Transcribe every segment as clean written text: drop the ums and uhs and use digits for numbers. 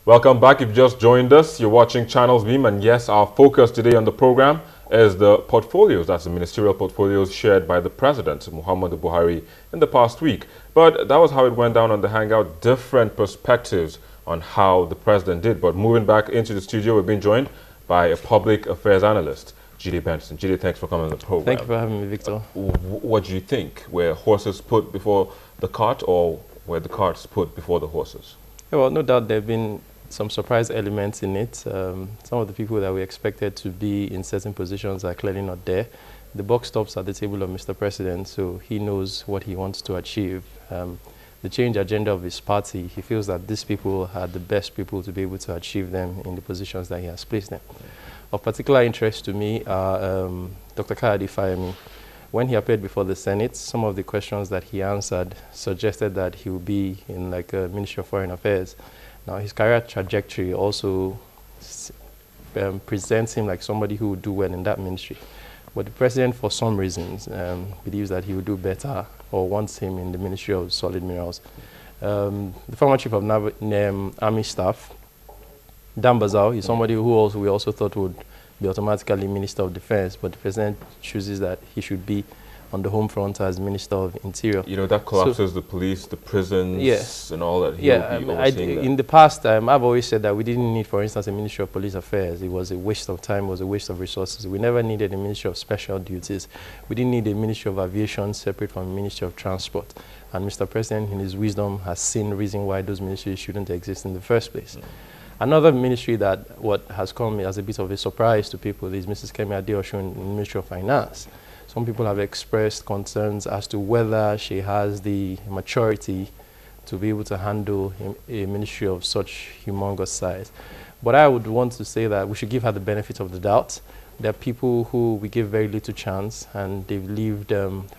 Welcome back. If you just joined us, you're watching Channels Beam, and yes, our focus today on the program is the portfolios, that's the ministerial portfolios shared by the President, Muhammadu Buhari, in the past week. But that was how it went down on the Hangout, different perspectives on how the President did. But moving back into the studio, we've been joined by a public affairs analyst, Jide Benson. Jide, thanks for coming on the program. Thank you for having me, Victor. What do you think? Were horses put before the cart, or were the carts put before the horses? Yeah, well, no doubt there have been some surprise elements in it. Some of the people that we expected to be in certain positions are clearly not there. The buck stops at the table of Mr. President, so he knows what he wants to achieve. The change agenda of his party, he feels that these people are the best people to be able to achieve them in the positions that he has placed them. Of particular interest to me are Dr. Kayode Fayemi. When he appeared before the Senate, some of the questions that he answered suggested that he would be in like a Ministry of Foreign Affairs. Now, his career trajectory also presents him like somebody who would do well in that ministry. But the president, for some reasons, believes that he would do better or wants him in the Ministry of Solid Minerals. The former chief of Army Staff, Dan Bazao, is somebody who we also thought would be automatically Minister of Defense, but the president chooses that he should be on the home front as Minister of Interior. You know, that collapses the police, the prisons, and all that. In the past, I've always said that we didn't need, for instance, a Ministry of Police Affairs. It was a waste of time, it was a waste of resources. We never needed a Ministry of Special Duties. We didn't need a Ministry of Aviation separate from a Ministry of Transport. And Mr. President, in his wisdom, has seen the reason why those ministries shouldn't exist in the first place. Another ministry that has come as a bit of a surprise to people is Mrs. Kemi Adeosun in the Ministry of Finance. Some people have expressed concerns as to whether she has the maturity to be able to handle a ministry of such humongous size. But I would want to say that we should give her the benefit of the doubt. There are people who we give very little chance, and they've lived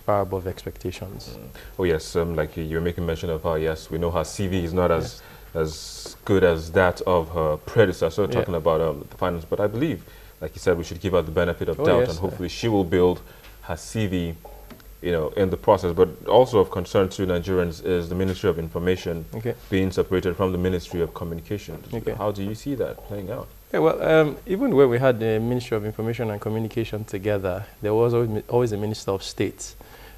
far above expectations. Oh yes, like you're making mention of her, yes, we know her CV is not as good as that of her predecessor, talking about the finance, but I believe, like you said, we should give her the benefit of doubt, and hopefully she will build her CV, in the process. But also of concern to Nigerians is the Ministry of Information being separated from the Ministry of Communications. How do you see that playing out? Yeah, well, even when we had the Ministry of Information and Communication together, there was always a Minister of State.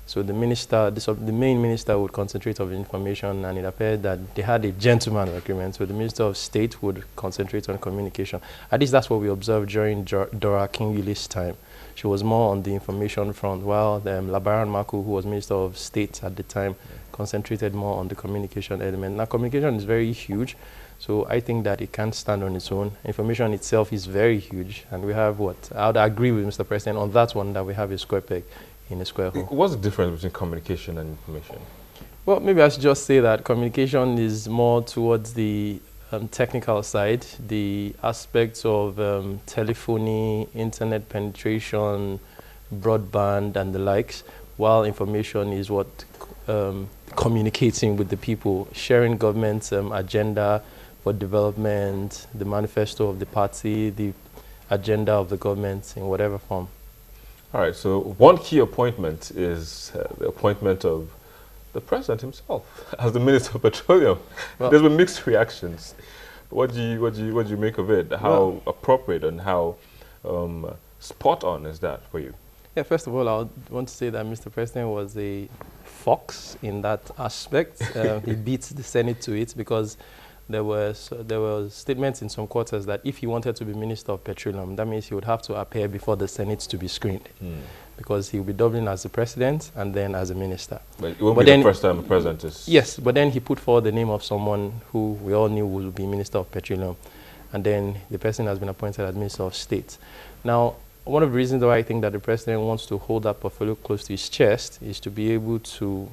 So the main minister would concentrate on information, and it appeared that they had a gentleman agreement. So the Minister of State would concentrate on communication. At least that's what we observed during Dora Akinwule's time. She was more on the information front, while Labaran Maku, who was Minister of State at the time, concentrated more on the communication element. Now, communication is very huge, so I think that it can't stand on its own. Information itself is very huge, and we have I would agree with Mr. President on that one, that we have a square peg in a square hole. What's the difference between communication and information? Well, maybe I should just say that communication is more towards the technical side, the aspects of telephony, internet penetration, broadband, and the likes, while information is communicating with the people, sharing government's agenda for development, the manifesto of the party, the agenda of the government in whatever form. All right, so one key appointment is the appointment of the President himself as the Minister of Petroleum. Well, there's been mixed reactions. What do you make of it? How appropriate and how spot on is that for you? Yeah, first of all, I want to say that Mr. President was a fox in that aspect. He beat the Senate to it, because there were statements in some quarters that if he wanted to be Minister of Petroleum, that means he would have to appear before the Senate to be screened, because he will be doubling as the President and then as a minister. But it won't be the first time the President is... Yes, but then he put forward the name of someone who we all knew would be Minister of Petroleum, and then the person has been appointed as Minister of State. Now, one of the reasons why I think that the President wants to hold that portfolio close to his chest is to be able to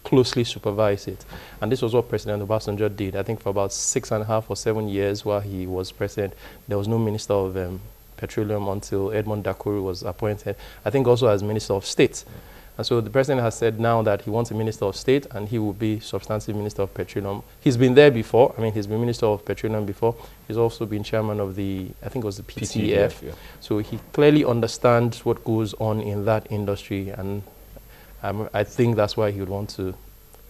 closely supervise it. And this was what President Obasanjo did. I think for about 6.5 or 7 years while he was president, there was no Minister of Petroleum until Edmond Dakuru was appointed, I think also as Minister of State. And so the President has said now that he wants a Minister of State, and he will be substantive Minister of Petroleum. He's been there before. I mean, he's been Minister of Petroleum before. He's also been chairman of the, I think it was the PTF. Yeah. So he clearly understands what goes on in that industry, and I think that's why he would want to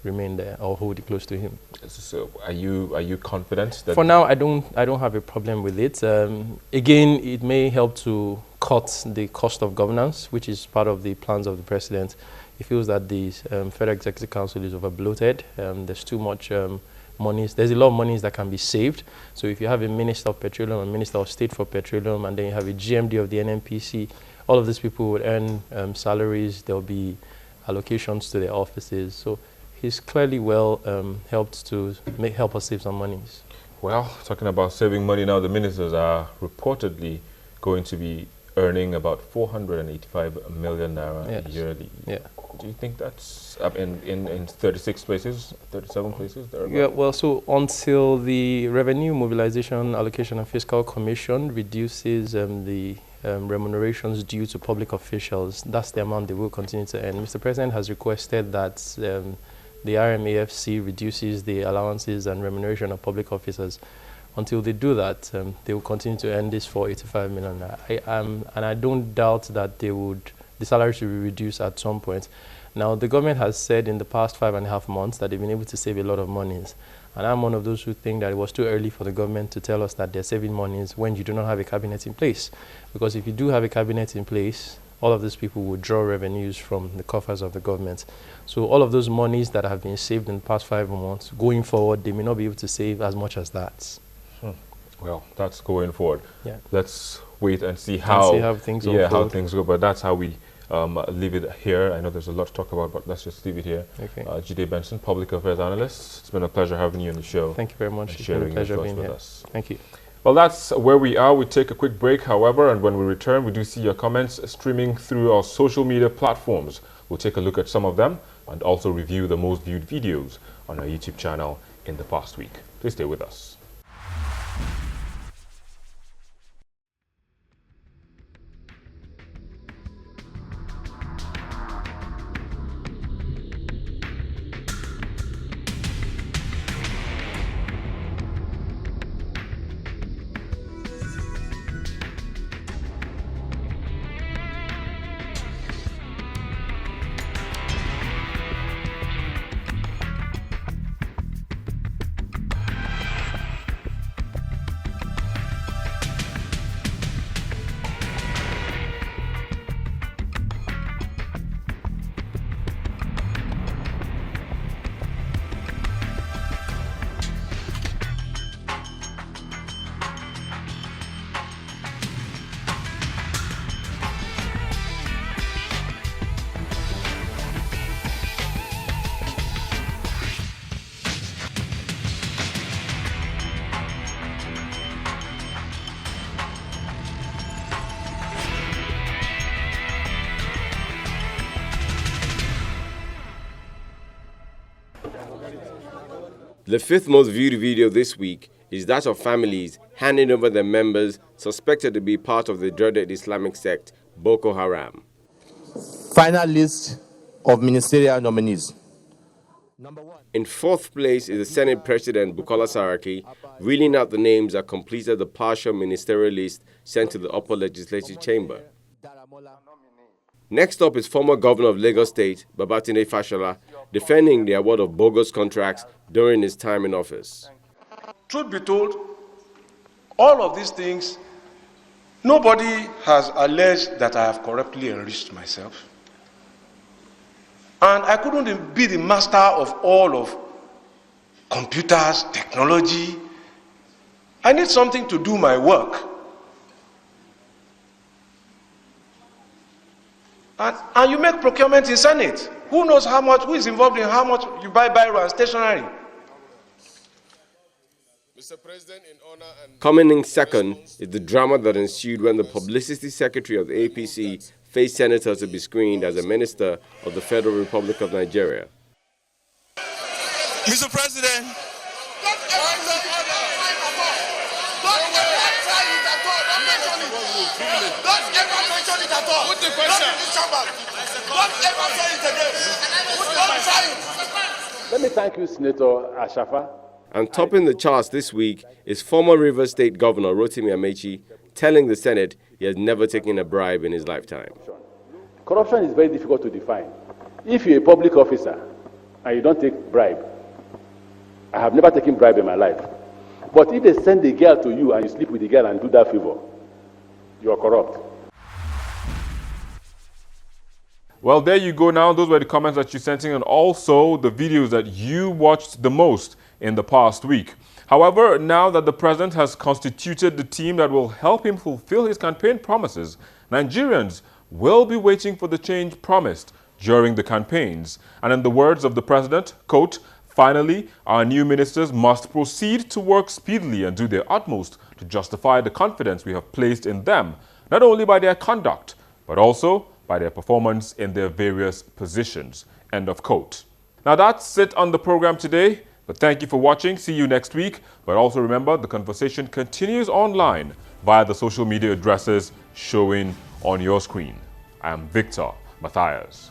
remain there or hold it close to him. So are you confident that... For now, I don't have a problem with it. Again, it may help to cut the cost of governance, which is part of the plans of the president. He feels that the Federal Executive Council is over bloated. There's too much monies. There's a lot of monies that can be saved. So if you have a Minister of Petroleum, a Minister of State for Petroleum, and then you have a GMD of the NNPC, all of these people would earn salaries. There'll be allocations to their offices. So he's clearly helped to help us save some monies. Well, talking about saving money now, the ministers are reportedly going to be earning about 485 million naira yearly. Yeah. Do you think that's in 36 places, 37 places? Yeah, well, so until the Revenue Mobilization Allocation and Fiscal Commission reduces the remunerations due to public officials, that's the amount they will continue to earn. Mr. President has requested that the RMAFC reduces the allowances and remuneration of public officers. Until they do that, they will continue to earn this 485 million. And I don't doubt that the salaries will be reduced at some point. Now, the government has said in the past 5.5 months that they've been able to save a lot of monies. And I'm one of those who think that it was too early for the government to tell us that they're saving monies when you do not have a cabinet in place. Because if you do have a cabinet in place, all of these people will draw revenues from the coffers of the government. So all of those monies that have been saved in the past 5 months, going forward, they may not be able to save as much as that. Well, that's going forward. Yeah. Let's wait and see how things go. But that's how we leave it here. I know there's a lot to talk about, but let's just leave it here. Okay. Jide Benson, Public Affairs Analyst. It's been a pleasure having you on the show. Thank you very much. It's been a pleasure being here. Us. Thank you. Well, that's where we are. We take a quick break, however, and when we return, we do see your comments streaming through our social media platforms. We'll take a look at some of them and also review the most viewed videos on our YouTube channel in the past week. Please stay with us. The fifth most viewed video this week is that of families handing over their members suspected to be part of the dreaded Islamic sect, Boko Haram. Final list of ministerial nominees. In fourth place is the Senate President Bukola Saraki, reeling out the names that completed the partial ministerial list sent to the upper legislative chamber. Next up is former Governor of Lagos State, Babatunde Fashola, defending the award of bogus contracts during his time in office. Truth be told, all of these things, nobody has alleged that I have corruptly enriched myself. And I couldn't be the master of all of computers, technology. I need something to do my work. And you make procurement in Senate. Who knows how much, who is involved in how much you buy biro and stationery? Mr. President, in honor and coming in second is the drama that ensued when the publicity secretary of the APC faced senators to be screened as a minister of the Federal Republic of Nigeria. Mr. President, let me thank you, Senator Ashafa. And topping the charts this week is former Rivers State Governor Rotimi Amechi telling the Senate he has never taken a bribe in his lifetime. Corruption is very difficult to define. If you're a public officer and you don't take bribe. I have never taken bribe in my life. But if they send a girl to you and you sleep with the girl and do that favor, you are corrupt. Well, there you go now. Those were the comments that you sent in, and also the videos that you watched the most in the past week. However, now that the president has constituted the team that will help him fulfill his campaign promises, Nigerians will be waiting for the change promised during the campaigns. And in the words of the president, quote, "Finally, our new ministers must proceed to work speedily and do their utmost to justify the confidence we have placed in them, not only by their conduct, but also by their performance in their various positions." End of quote. Now that's it on the program today, but thank you for watching. See you next week. But also remember, the conversation continues online via the social media addresses showing on your screen. I am Victor Matthias.